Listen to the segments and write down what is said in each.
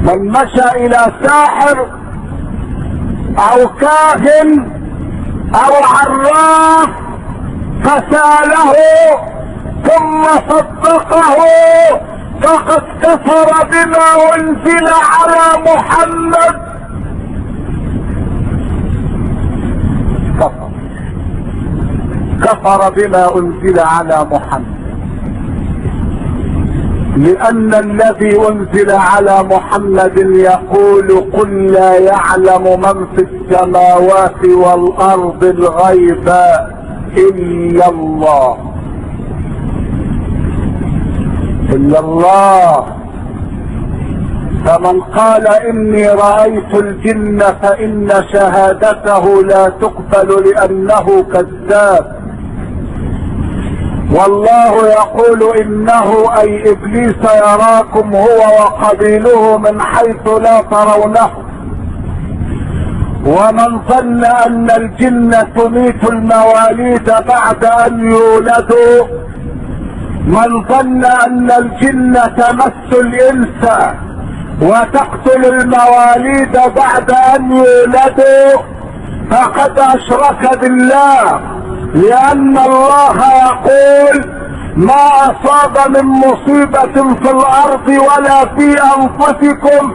من مشى الى ساحر او كاهن او عراف فساله ثم صدقه فقد كفر بما انزل على محمد. كفر بما انزل على محمد، لان الذي انزل على محمد يقول قل لا يعلم من في السماوات والارض الغيب الا الله، الا الله. فمن قال اني رأيت الجن فان شهادته لا تقبل لانه كذاب، والله يقول انه اي ابليس يراكم هو وقبيله من حيث لا ترونه. ومن ظن ان الجن تميت المواليد بعد ان يولدوا، من ظن ان الجن تمس الانس وتقتل المواليد بعد ان يولدوا فقد اشرك بالله، لان الله يقول ما اصاب من مصيبة في الارض ولا في انفسكم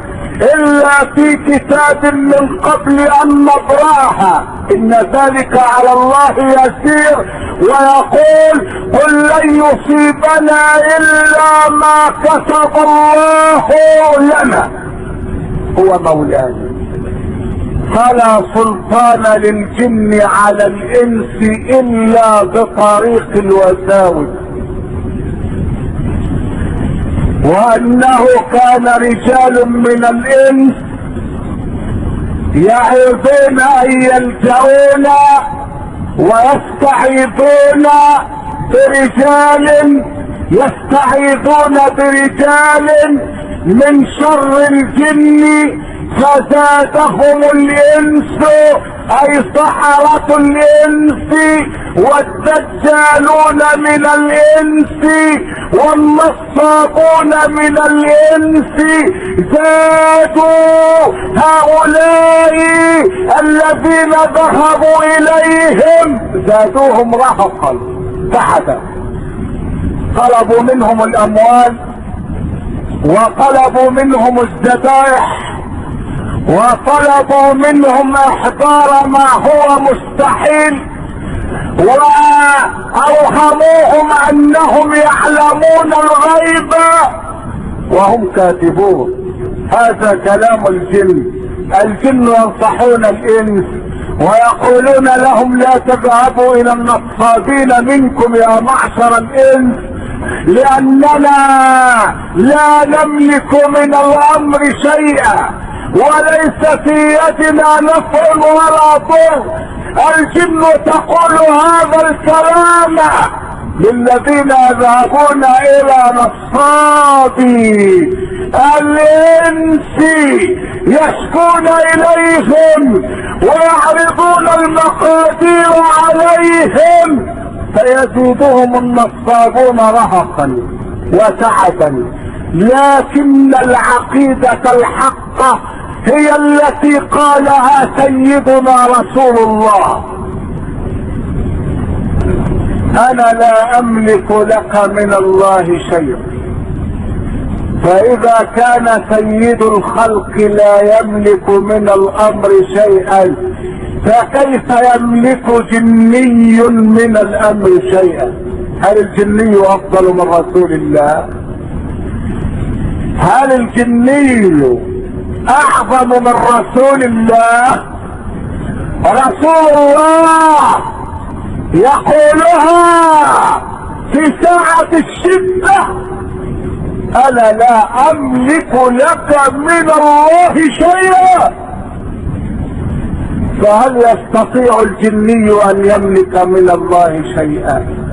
الا في كتاب من قبل ان نبراها ان ذلك على الله يسير. ويقول قل لن يصيبنا الا ما كتب الله لنا هو مولانا، فلا سلطان للجن على الانس الا بطريق الوساوس. وانه كان رجال من الانس يعظون ان يلجؤون ويستعيذون برجال من شر الجن فزادهم الانس اي سحرة الانس والدجالون من الانس والنصابون من الانس، زادوا هؤلاء الذين ذهبوا اليهم زادوهم رهقا تحت، طلبوا منهم الاموال وطلبوا منهم الذبائح وطلبوا منهم احضار ما هو مستحيل، واوهموهم انهم يعلمون الغيب وهم كاذبون. هذا كلام الجن. الجن ينصحون الانس ويقولون لهم لا تذهبوا الى النصابين منكم يا معشر الانس، لاننا لا نملك من الامر شيئا وليس في يدنا نفع ولا ضر. الجن تقول هذا الكلام للذين يذهبون الى نصابي الانس يشكون اليهم ويعرضون المقادير عليهم فيزيدهم النصابون رهقا وتعبا. لكن العقيدة الحقة هي التي قالها سيدنا رسول الله: انا لا املك لك من الله شيئا. فاذا كان سيد الخلق لا يملك من الامر شيئا فكيف يملك جني من الامر شيئا؟ هل الجني افضل من رسول الله؟ هل الجني اعظم من رسول الله؟ رسول الله يقولها في ساعة الشدة: انا لا املك لك من الله شيئا. فهل يستطيع الجني ان يملك من الله شيئا؟